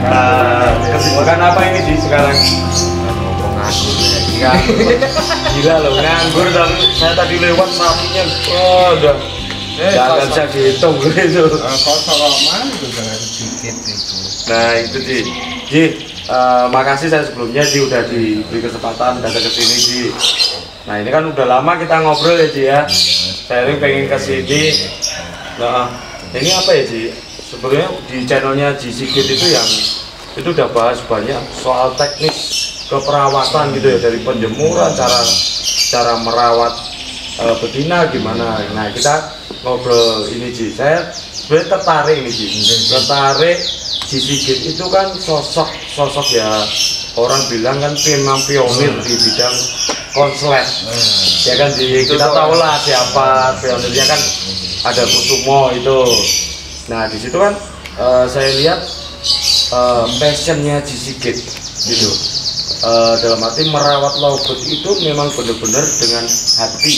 Kesibukan apa ini sih sekarang? Nganggur ya. Gila loh, nganggur tapi saya tadi lewat sapinya, udah nggak bisa dihitung gitu. Kosongan itu jangan sedikit itu. Nah itu Ji, makasih saya sebelumnya Ji udah diberi kesempatan datang ke sini Ji. Nah ini kan udah lama kita ngobrol ya Ji ya. Saya pengen ke sini. Nah ini apa ya Ji? Sebenarnya di channelnya Ji Sigit itu yang itu udah bahas banyak soal teknis keperawatan gitu ya, dari penjemuran, cara merawat betina gimana. Nah kita ngobrol ini Ji, saya sebenarnya tertarik ini Ji, tertarik Ji Sigit itu kan sosok ya, orang bilang kan memang pionir di bidang konslet ya kan Ji, kita tahu lah siapa pionirnya kan, ada Kusumo itu. Nah di situ kan saya lihat passionnya Ji Sigit gitu, dalam arti merawat lobet itu memang benar-benar dengan hati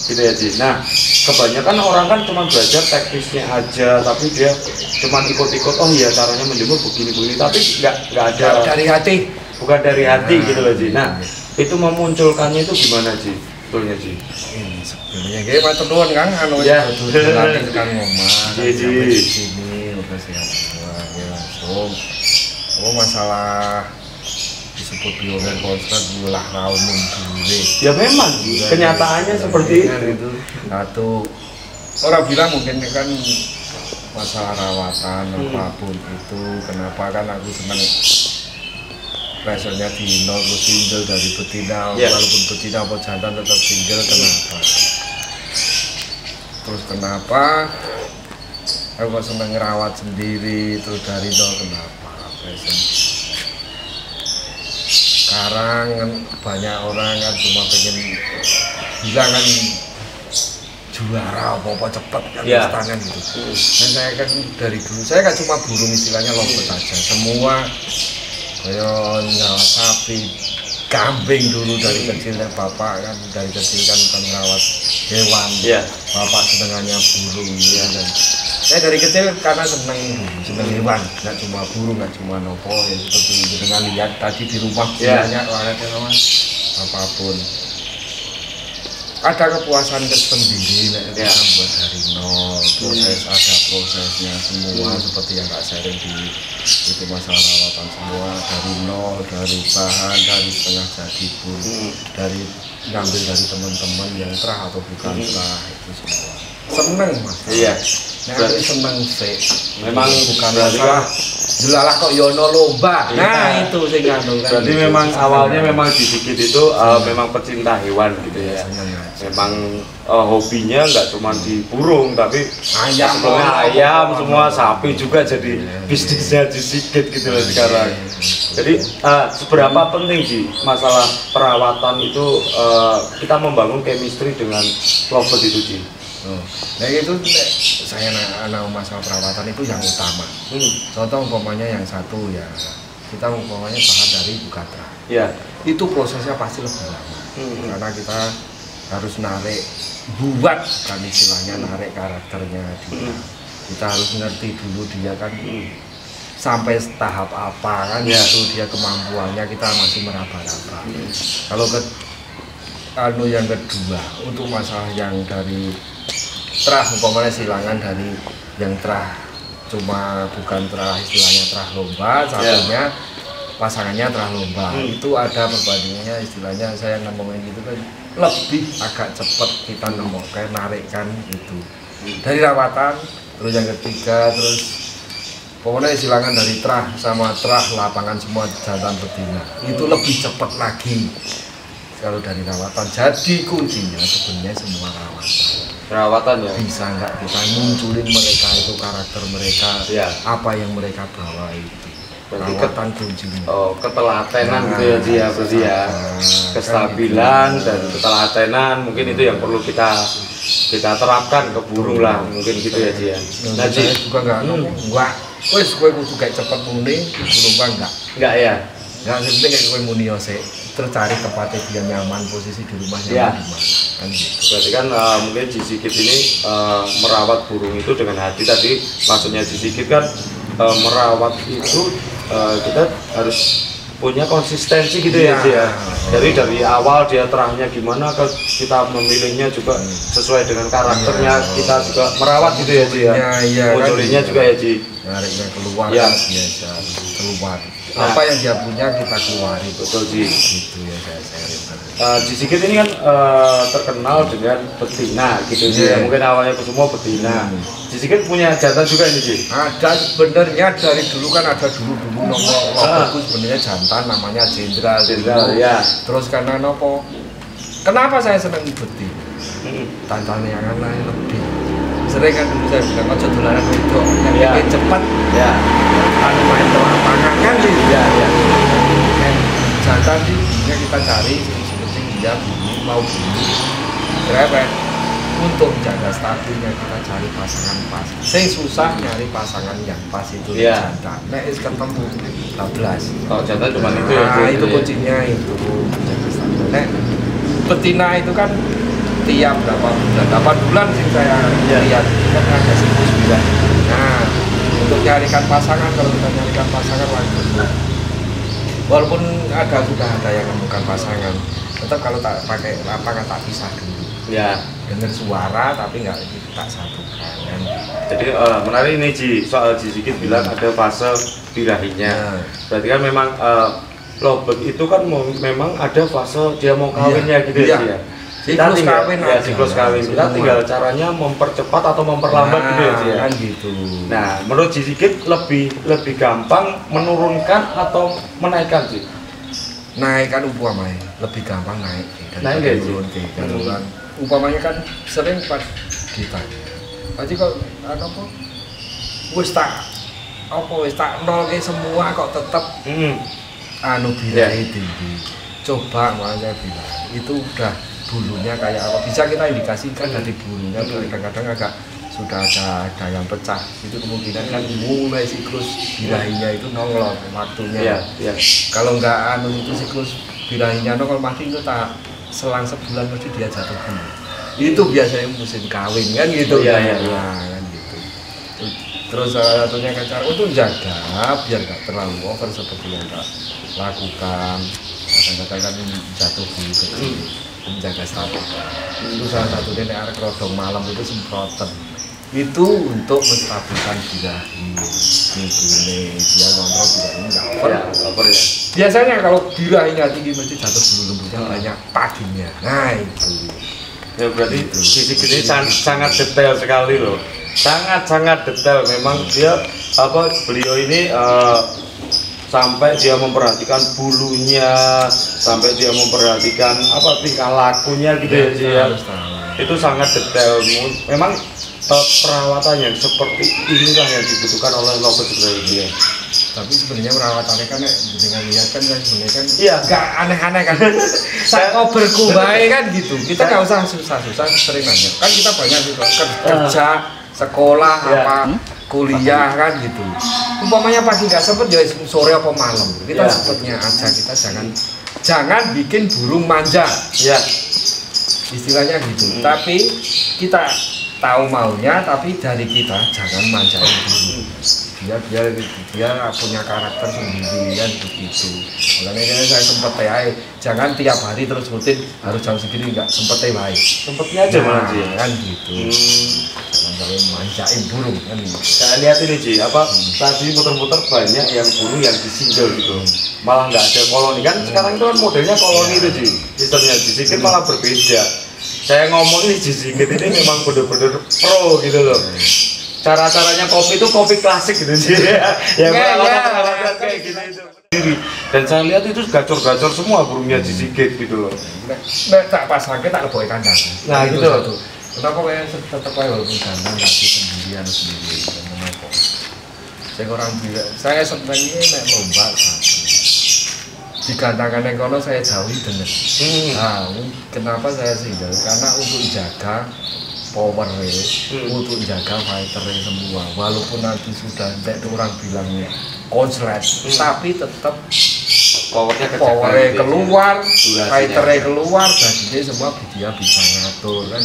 gitu ya Ji. Nah kebanyakan orang kan cuma belajar teknisnya aja, tapi dia cuma ikut-ikut, oh iya caranya menjemur begini-begini, tapi nggak ada Dari hati. bukan dari hati gitu loh Ji. Nah itu memunculkannya itu gimana Ji, betulnya Ji? Ini sebenarnya kayak macam nuwun Kang, anu Ya. nanti Kang ngomong Ji. sampai di sini udah siap semua ya langsung. Oh masalah disebut pionir konslet ulah raum dulu. Ya memang Ji, kenyataannya seperti itu. Satu orang bilang mungkin kan masalah rawatan apapun itu, kenapa kan aku senang pressure-nya di nol terus single dari betina, walaupun betina atau jantan tetap single. Kenapa? Terus kenapa aku senang ngerawat sendiri terus dari nol? Kenapa? Pressure. Sekarang kan banyak orang kan cuma pengen bilang kan juara apa cepet kan tangan gitu. Dan saya kan dari dulu saya kan cuma burung istilahnya lobet aja. Semua kayak ngerawat sapi, kambing dulu dari kecil dan bapak kan dari kecil kan merawat hewan. Bapak senengannya burung ya. Dan saya dari kecil karena seneng hewan, nggak cuma burung, nggak cuma nopo ya, seperti dengan lihat tadi di rumah banyak apapun. Ada kepuasan tersendiri kita buat dari nol, ada prosesnya semua seperti yang Kak sharing di itu masalah rawatan semua dari nol, dari bahan, dari setengah jadi pun, dari ngambil dari teman-teman yang terah atau bukan terah itu semua. Seneng Mas. Iya. Nah, seneng sih. Memang bukan masalah jelalah kok yono lomba. Nah, itu sing anu kan. Berarti memang awalnya memang Ji Sigit itu memang pecinta hewan gitu ya. Memang hobinya nggak cuma di burung, tapi ayam semua, sapi juga jadi bisnisnya Ji Sigit gitu loh sekarang. Jadi seberapa penting sih masalah perawatan itu, kita membangun chemistry dengan lobet itu Ji? Nah itu saya anak masalah perawatan itu yang utama. Contoh umpamanya yang satu ya, kita umpamanya bahan dari bukatra. Itu prosesnya pasti lebih lama. Karena kita harus narik buat kan istilahnya, narik karakternya dia. Kita harus ngerti dulu dia kan sampai tahap apa kan, itu dia kemampuannya, kita masih meraba-raba. Kalau yang kedua untuk masalah yang dari terah, umpamanya silangan dari yang terah cuma bukan terah istilahnya terah lomba, satunya pasangannya terah lomba, itu ada perbandingannya istilahnya, saya ngomongin gitu kan lebih agak cepat kita nemukan narikkan itu dari rawatan. Terus yang ketiga terus pokoknya silangan dari terah sama terah lapangan semua jantan betina itu lebih cepat lagi kalau dari rawatan. Jadi kuncinya sebenarnya semua rawatan ya, bisa nggak kita munculin mereka itu karakter mereka, apa yang mereka bawa itu. Rawatan kuncinya. Ketelatenan gitu ya dia, berarti ya kestabilan dan ketelatenan mungkin itu yang perlu kita terapkan ke burung lah, mungkin gitu ya Ji ya. Nah saya juga nggak wes gue kudu kayak cepet muni burung enggak ya, nggak penting kayak gue muni ose tercari tempatnya dia nyaman, posisi di rumahnya di mana kan gitu. Berarti kan mungkin Ji Sigit ini merawat burung itu dengan hati tadi, maksudnya Ji Sigit kan merawat itu kita harus punya konsistensi gitu ya Ji ya. Jadi dari awal dia terangnya gimana, kita memilihnya juga sesuai dengan karakternya, kita juga merawat gitu ya Ji ya. Munculinnya kan, juga ya Ji. Nariknya keluar ya. Biasa keluar. Apa yang dia punya kita keluarin. Betul Ji. Gitu ya saya. Ji Sigit ini kan terkenal dengan betina gitu Ji. Mungkin awalnya semua betina. Ji Sigit punya jantan juga ini Ji. Ada sebenarnya dari dulu kan ada dulu nomor sebenarnya jantan namanya Jenderal ya. Terus karena nopo? Kenapa saya senang betina? Tantangan yang lain lebih. Sering kan dulu saya bilang ojo dolanan wedok yang pengen cepat. Ya. Anu main lapangan kan gitu. Ya. Jantan ini kita cari dia mau bunyi keren untuk jaga stabilnya kita cari pasangan pas. Saya susah nyari pasangan yang pas itu jantan. Nek ketemu 12. Kalau jantan cuma itu ya. Itu kuncinya itu jaga stabil. Nek betina itu kan tiap berapa bulan sih saya lihat kan ada siklus bulan. Nah untuk nyarikan pasangan, kalau kita nyarikan pasangan walaupun sudah ada yang menemukan pasangan, tetap kalau tak pakai lapangan tak pisah dulu. Ya. Dengar suara tapi nggak tak satukan. Kan? Jadi menarik ini Ji, soal Ji Sigit bilang ada fase birahinya. Berarti kan memang lovebird itu kan memang ada fase dia mau kawinnya gitu ya Ji ya. Kita tinggal siklus kawin. Kita tinggal caranya mempercepat atau memperlambat gitu ya Ji ya. Kan gitu. Nah, menurut Ji Sigit lebih gampang menurunkan atau menaikkan sih? Naikkan umpamanya lebih gampang naik ya turun kan umpamanya kan sering pas kita pasti kok wis tak nol semua kok tetap birahi tinggi. Coba mau saya bilang itu udah bulunya kayak apa, bisa kita indikasikan dari bulunya. Kadang-kadang agak sudah ada yang pecah, itu kemungkinan kan mulai siklus birahinya itu nongol waktunya. Kalau nggak itu siklus birahinya nongol mati itu tak selang sebulan mesti dia jatuh bulu. Itu biasanya musim kawin kan gitu. Kan gitu. Terus salah satunya kan cara untuk jaga biar nggak terlalu over seperti yang tak lakukan. Kadang-kadang kan jatuh bulu kecil, menjaga stabil. Itu salah satunya nek arek rodong malam itu semprotan. Itu untuk menstabilkan birahi. Ini dia kontrol birahi nggak over ya. Biasanya kalau birahinya tinggi mesti jatuh bulu lembutnya banyak paginya. Nah itu. Ya berarti Ji Sigit ini sangat detail sekali loh. Sangat detail. Memang dia beliau ini sampai dia memperhatikan bulunya, sampai dia memperhatikan tingkah lakunya gitu ya Ji ya. Itu sangat detail. Memang perawatan yang seperti inilah yang dibutuhkan oleh lovebird sebenarnya. Tapi sebenarnya perawatannya kan dengan lihat kan sebenarnya kan nggak aneh-aneh kan. Saya berkubai kan gitu. Kita nggak usah susah-susah sering nanya. Kan kita banyak juga kerja, sekolah, kuliah kan gitu. Umpamanya pagi nggak sempet ya sore apa malam. Kita sempetnya aja, kita jangan bikin burung manja. Istilahnya gitu. Tapi kita tahu maunya, tapi dari kita jangan manjain dulu. Dia punya karakter sendiri kan begitu. Makanya saya sempet jangan tiap hari terus rutin harus jam segini, nggak sempet sempetnya aja malah Ji kan gitu. Jangan sampai manjain burung kan. Saya lihat ini Ji, tadi muter-muter banyak yang burung yang disinggel gitu, malah nggak ada koloni kan. Sekarang itu kan modelnya koloni itu Ji, sistemnya Ji Sigit malah berbeda. Saya ngomong ini Ji Sigit ini memang bener-bener pro gitu loh. Cara-caranya kopi itu kopi klasik gitu sih ya pengalaman kayak gitu itu. Dan saya lihat itu gacor-gacor semua burungnya Ji Sigit gitu loh. Tak pas lagi tak lebih kandang. Nah gitu. Kenapa kayak tetap aja walaupun kandang tapi sendirian kenapa? Saya orang bilang saya senangnya naik lomba di kandang yang kono saya jauhi dengar. Nah, kenapa saya single? Karena untuk jaga power untuk jaga fighter semua, walaupun nanti sudah orang bilangnya konslet, tapi tetap powernya keluar, fighternya keluar, jadi semua dia bisa ngatur kan.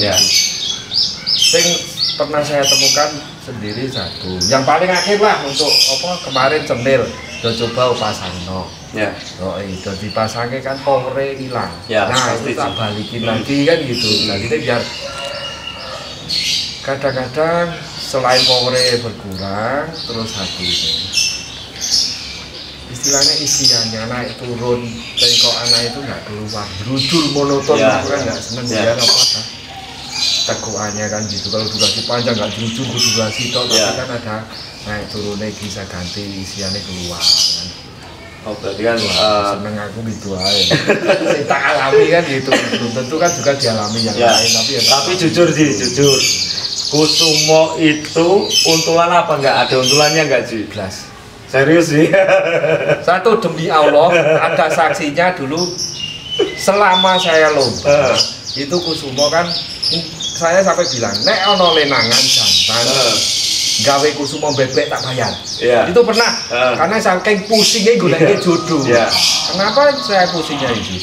pernah saya temukan sendiri satu. Yang paling akhir lah untuk apa kemarin cendil, udah coba pasang no. Ya. Oh itu dipasangnya kan powernya hilang. Ya, nah itu tak balikin lagi kan gitu. Nah kita biar kadang-kadang selain powernya berkurang terus satu itu. Istilahnya isiannya naik turun, dan kok anak itu nggak keluar, rudul monoton ya, kan nggak seneng ya. Biar apa kan tekuannya kan gitu. Kalau durasi panjang nggak jujur durasi toh, ya. Tapi kan ada naik turunnya bisa ganti isiannya keluar kan. Oh berarti kan seneng aku gitu aja. Saya tak alami kan gitu. Belum tentu kan juga dialami yang ya. lain tapi jujur sih jujur. Kusumo itu untulan apa enggak? Ada untulannya enggak sih? Jelas. Serius sih. Satu demi Allah, ada saksinya dulu selama saya lomba. Itu Kusumo kan saya sampai bilang, nek ono lenangan jantan. Gawe Kusumo bebek tak bayar. Itu pernah. Karena saking pusingnya goleknya jodoh. Kenapa saya pusingnya itu?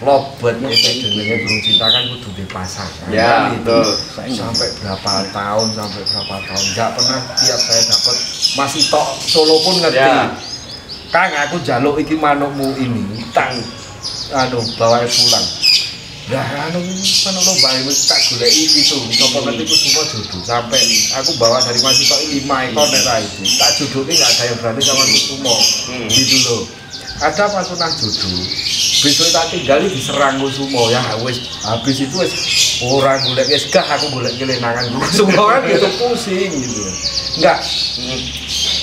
Lobet itu jenenge burung cinta kan kudu dipasang. Ya, betul. Sampai berapa tahun enggak pernah tiap saya dapat masih tok Solo pun ngerti. Ya. Kang aku jaluk iki manukmu ini tang bawa pulang. Lah manuk lomba itu tak goleki itu. Coba nanti Kusumo jodoh sampai aku bawa dari masih tok 5 ekor nek ra itu. Tak jodohke enggak ada yang berani sama Kusumo. Gitu loh. Ada pasukan jodoh, besok tak tinggali diserang Kusumo ya wis habis itu wis orang golek wis gah aku golek kelenangan Kusumo kan gitu pusing gitu. Enggak.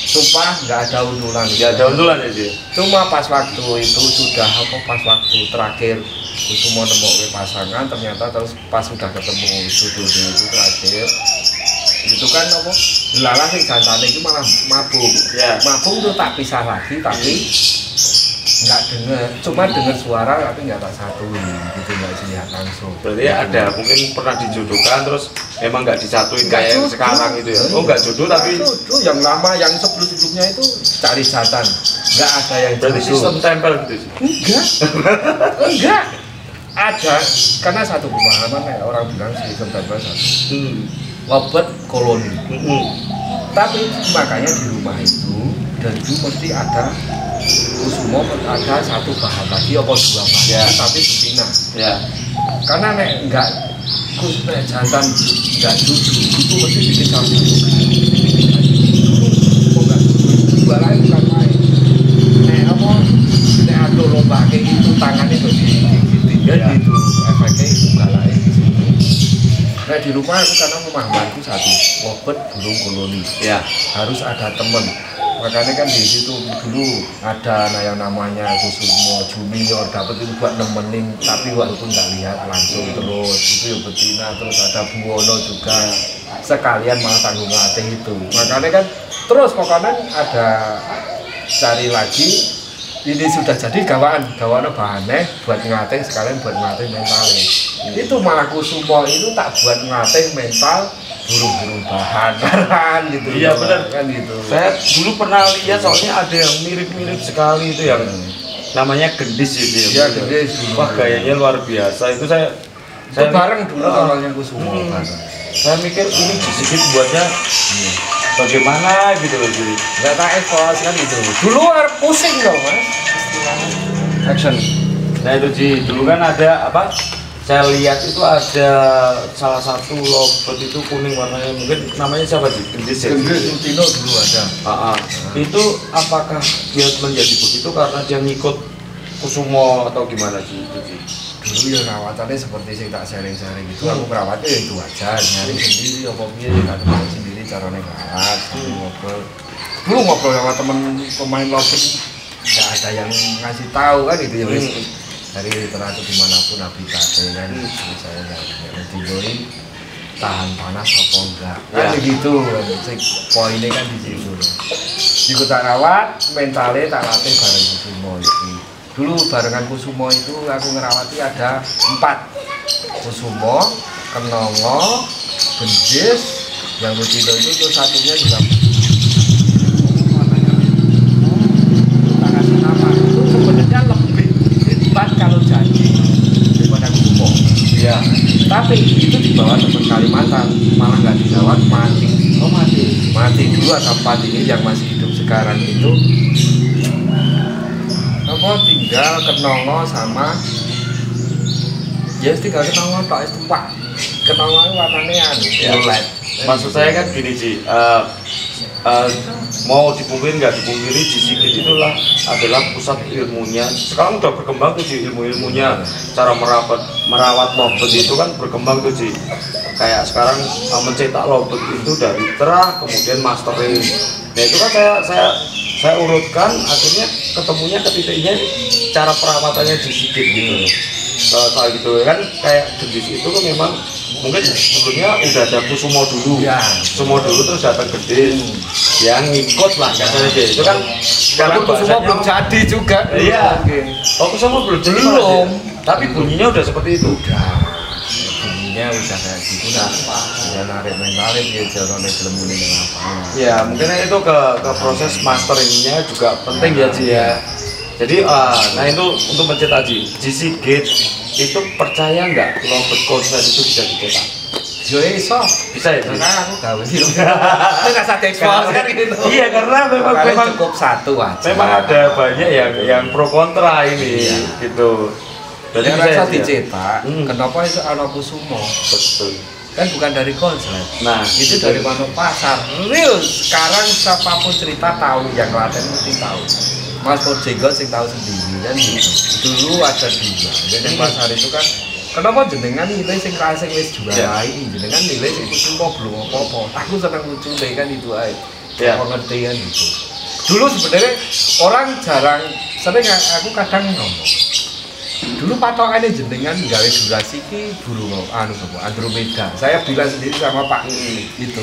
Sumpah enggak ada untulan. Enggak ada untulan ya sih. Cuma pas waktu itu sudah pas waktu terakhir Kusumo nemokke pasangan ternyata terus pas sudah ketemu jodoh itu terakhir itu kan apa lala sing jantane itu malah mabuk. Mabuk tuh tak pisah lagi tapi nggak dengar, cuma dengar suara tapi nggak tak satuin gitu, nggak lihat langsung. Berarti ada mungkin pernah dijodohkan terus emang nggak disatuin kayak yang sekarang itu ya? Oh nggak jodoh tapi jodoh yang lama yang sebelumnya itu cari jatan, nggak ada yang berarti jodoh. Sistem tempel gitu sih? Enggak ada karena satu pemahaman ya, orang bilang sistem tempel satu lobet koloni. Tapi makanya di rumah itu dan itu mesti ada Kusumo ada satu bahan lagi apa dua bahan tapi betina. Karena nek enggak nek jantan enggak jujur itu mesti bikin satu. Kok enggak dua lain bukan main. Nek apa nek ado lomba kayak itu tangannya begini gitu efeknya itu enggak lain. Nah di rumah aku karena pemahamanku satu lobet burung koloni harus ada temen. Makanya kan di situ dulu ada yang namanya Kusumo junior dapat itu buat nemenin tapi walaupun nggak lihat langsung terus itu ya betina terus ada Buwono juga sekalian malah tanggung latih itu. Makanya kan terus pokoknya ada cari lagi ini sudah jadi gawane bahannya buat ngelatih sekalian buat ngelatih mentalnya. Itu malah Kusumo itu tak buat ngelatih mental burung-burung bahan gitu. Iya benar kan gitu. Saya dulu pernah lihat soalnya ada yang mirip-mirip sekali itu yang namanya gendis itu. Iya gendis. Wah gayanya luar biasa itu saya bareng dulu awalnya Kusumo. Saya mikir ini sedikit buatnya bagaimana gitu loh jadi. Nggak tak ekos kan gitu. Dulu pusing dong mas. Action. Nah itu Ji dulu kan ada apa? Saya lihat itu ada salah satu lobet itu kuning warnanya mungkin namanya siapa sih? Gendis ya? Gendis Utino dulu ada. Itu apakah dia menjadi begitu karena dia ngikut Kusumo atau gimana sih? Dulu ya rawatannya seperti saya tak sharing-sharing gitu. Aku merawatnya ya itu aja, nyari sendiri apa biar ya kan sendiri caranya merawat, ngobrol. Dulu ngobrol sama temen pemain lobet nggak ada yang ngasih tahu kan gitu ya wes. Dari literatur dimanapun aplikasi kan saya nggak videoin tahan panas apa enggak kan begitu poinnya kan di situ ikut tak rawat mentalnya tak latih bareng Kusumo itu dulu barengan Kusumo itu aku ngerawati ada 4 Kusumo, Kenongo, Gendis yang Utino itu satunya juga kalau jadi daripada Kusumo tapi itu dibawa teman Kalimantan malah nggak dirawat, mati. Oh mati Dulu ada 4 ini yang masih hidup sekarang itu apa tinggal kenongo sama ya tinggal kenongo tak itu pak kenongo warnanya violet. Maksud saya kan gini Ji, mau dipungkiri nggak dipungkiri di Sigit itulah adalah pusat ilmunya. Sekarang udah berkembang tuh Ji, ilmunya cara merawat lobet itu kan berkembang tuh Ji. Kayak sekarang mencetak lobet itu dari terah kemudian mastering. Nah itu kan saya urutkan akhirnya ketemunya ke titiknya cara perawatannya di Sigit gitu. Soal gitu kan kayak Gendis itu kan memang mungkin sebelumnya udah ada Kusumo dulu, Kusumo dulu terus datang Gendis yang ngikut lah katanya dia itu kan karena Kusumo belum jadi juga. Iya. Oh Kusumo belum jadi tapi bunyinya udah seperti itu. Bunyinya udah kayak gitu dah. Ya narik ya jalan gelembune nang lapangan. Ya mungkin itu ke proses masteringnya juga penting ya Ji ya. Jadi nah itu untuk mencetak Ji Sigit itu percaya nggak lobet konslet itu bisa dicetak? Yo iso, bisa ya. Karena aku gawe sih. Itu nggak satu ekspor kan gitu. Iya karena memang cukup satu aja. Memang ada banyak yang pro kontra ini gitu. Jadi bisa dicetak. Kenapa itu ana Kusumo? Betul. Kan bukan dari konslet. Nah itu dari Pasar. Real sekarang siapapun cerita tahu yang Klaten mesti tahu. Mas Purjenggot sing tahu sendiri kan gitu. Dulu ada 2. Jadi Pasar itu kan kenapa jenengan nilai sing kasing wis juarai, jenengan nilai sing Kusumo belum apa-apa. Aku seneng lucu deh kan itu aja. Ya pengertian gitu. Dulu sebenarnya orang jarang sering aku kadang ngomong. Dulu patokannya jenengan gawe durasi ki burung Andromeda. Saya bilang sendiri sama Pak itu.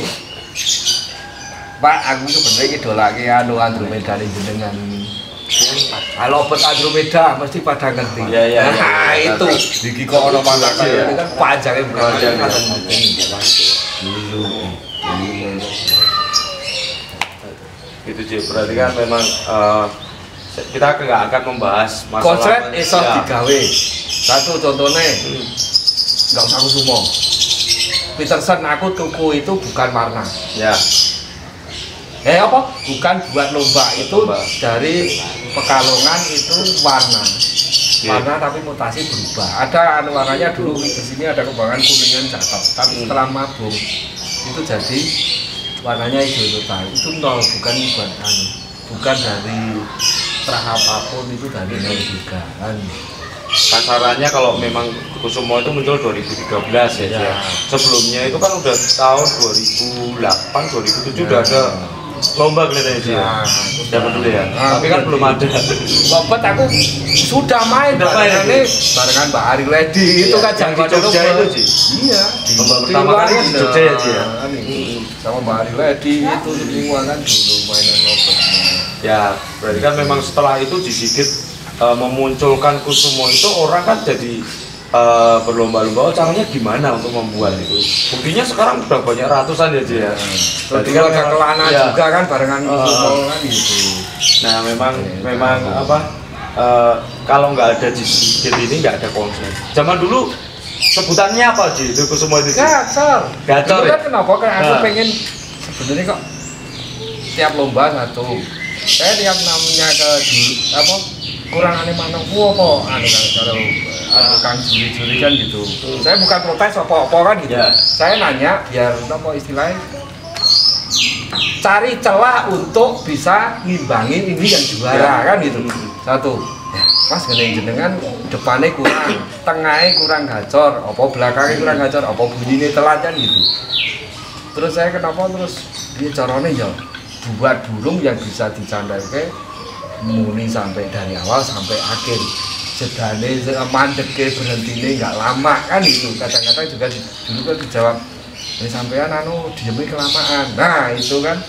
Pak, aku sebenarnya idolake Andromeda ning jenengan. Kalau bet Andromeda mesti pada ngerti. Nah, itu iki kok ono mangkane ini kan panjangnya berapa dulu. Itu sih berarti kan memang kita nggak akan membahas masalah konslet iso digawe. Satu contohnya nggak usah Kusumo. Peterson aku tuku itu bukan warna. Ya. Apa? Bukan buat lomba itu dari Pekalongan itu warna tapi mutasi berubah. Ada warnanya dulu di sini ada kembangan kuningan cakep, tapi setelah mabung itu jadi warnanya hijau total. Itu nol, bukan dari terah apapun, itu dari nol juga kan. Kasarannya kalau memang Kusumo itu muncul 2013 ya. Sebelumnya itu kan udah tahun 2008, 2007 udah ada lomba kelihatannya sih ya. Zaman dulu ya. Tapi kan belum ada. Lomba aku sudah main barengan Mbak Ari Ledi itu kan yang di Jogja itu sih. Iya. Lomba pertama kali di Jogja ya sih ya. Sama Mbak Ari Ledi itu semua kan dulu mainan lomba. Ya, berarti kan memang setelah itu di Sigit memunculkan Kusumo itu orang kan jadi berlomba-lomba caranya gimana untuk membuat itu. Buktinya sekarang udah banyak ratusan ya Ji ya. Berarti kan ada kelana juga kan barengan Kusumo kan gitu. Nah memang apa kalau nggak ada di Sigit ini nggak ada konsep. Zaman dulu sebutannya apa Ji itu Kusumo itu? Gacor. Gacor. Kan kenapa kan aku pengen sebenarnya kok tiap lomba satu. Saya tiap namanya ke apa kurang aneh mana apa kalau kang juri-juri kan gitu. Saya bukan protes apa-apa kan gitu. Saya nanya biar apa istilahnya cari celah untuk bisa ngimbangin ini yang juara kan gitu. Satu ya, Mas jenengan depannya kurang, tengahnya kurang gacor, apa belakangnya kurang gacor, apa bunyinya telat kan gitu. Terus saya kenapa terus dia caranya ya buat burung yang bisa dicandai muni sampai dari awal sampai akhir. Sedane mandeke berhentine nggak lama kan itu. Kadang-kadang juga dulu kan dijawab sampean diemnya kelamaan. Nah itu kan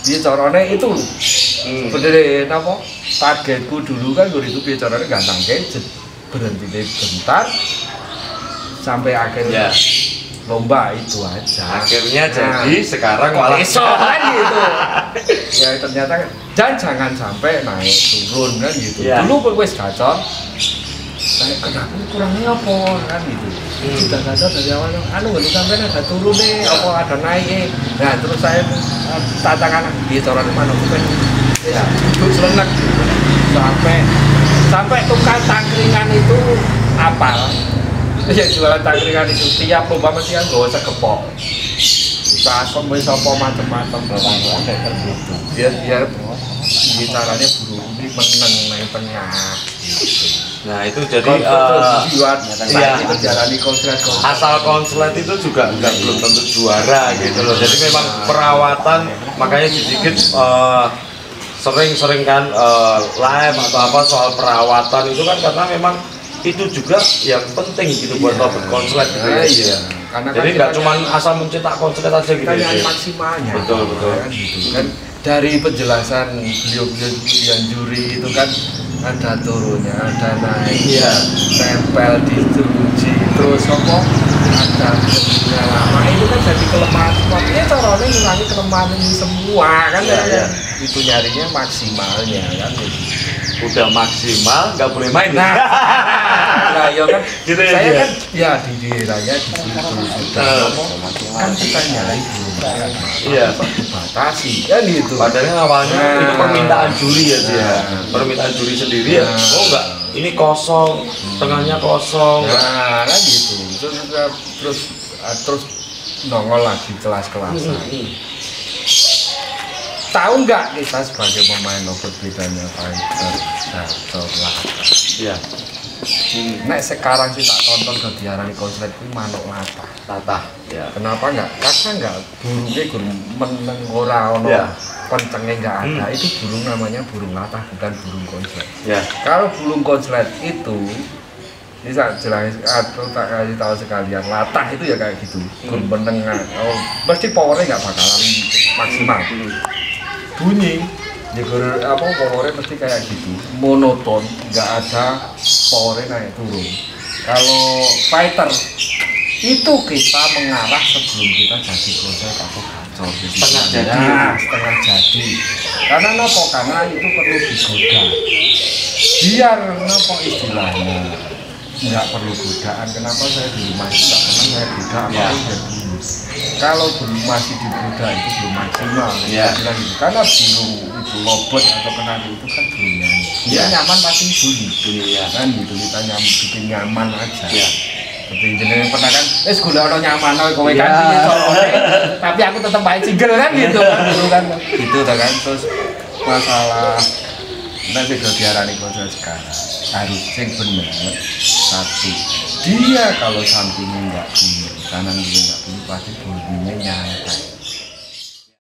dia carane itu sebenarnya apa targetku dulu kan itu dia carane gantang berhentine bentar sampai akhir lomba itu aja. Akhirnya jadi sekarang malah kan gitu. Ya ternyata dan jangan sampai naik turun kan gitu. Dulu wis gacor kayak kenapa kurangnya apa kan gitu. Sudah ada dari awal ini sampai ada turun nih apa ada naik. Nah terus saya tantangan di toran mana bukan ya duduk selenak sampai tukang tangkringan itu apal ya jualan tangkringan itu tiap lomba mesti kan gak usah kepok asom bisa apa macam-macam dia caranya buru ini menang naik tengah gitu. Nah itu jadi itu jalani konslet asal konslet itu juga belum tentu juara gitu loh. Jadi memang perawatan makanya sedikit sering kan live atau apa soal perawatan itu kan karena memang itu juga yang penting gitu buat dapat konslet gitu ya. Iya. Karena jadi nggak cuma asal mencetak konslet aja gitu ya. Maksimalnya. Betul. Kan, gitu. Kan dari penjelasan beliau yang juri itu kan ada turunnya, ada naik, tempel diuji, terus apa ada bentuknya lama itu kan jadi kelemahan semua. Ini caranya ngilangi kelemahan ini semua kan itu nyarinya maksimalnya kan. Udah maksimal nggak boleh main. Nah ya kan gitu ya, saya kan ya di daerahnya di situ sudah kan kita nyari batasi kan gitu. Padahal awalnya itu permintaan juri ya dia, permintaan juri sendiri ya. Oh enggak, ini kosong, tengahnya kosong. Nah kan gitu. Terus nongol lagi kelas-kelasan. Tahu nggak kita sebagai pemain robot bedanya fighter atau lata? Iya. Nek sekarang sih tak tonton kegiatan konslet itu manuk latah. Ya. Kenapa nggak? Karena nggak burungnya meneng ora ono kencengnya nggak ada. Itu burung namanya burung latah bukan burung konslet. Ya. Kalau burung konslet itu bisa jelas atau tak kasih tahu sekalian latah itu ya kayak gitu. Burung menengah. Oh, pasti powernya nggak bakalan maksimal. Bunyi ya powernya mesti kayak gitu monoton, nggak ada powernya naik turun. Kalau fighter itu kita mengarah sebelum kita jadi konslet atau gacor setengah jadi karena nopo karena itu perlu digoda biar nopo istilahnya nggak perlu godaan. Kenapa saya di rumah itu nggak pernah saya goda kalau belum masih digoda itu belum maksimal gitu. Karena burung itu lobot atau kenari itu kan burung nyanyi dia nyaman pasti bunyi kan gitu kita bikin nyaman aja seperti jenis pernah kan gula orang nyaman kowe kan tapi aku tetap main single kan gitu kan gitu kan. Terus masalah nanti diarani konslet sekarang harus sing bener satu dia kalau sampingnya nggak bunyi kanan juga nggak bunyi pasti bunyinya nyantai.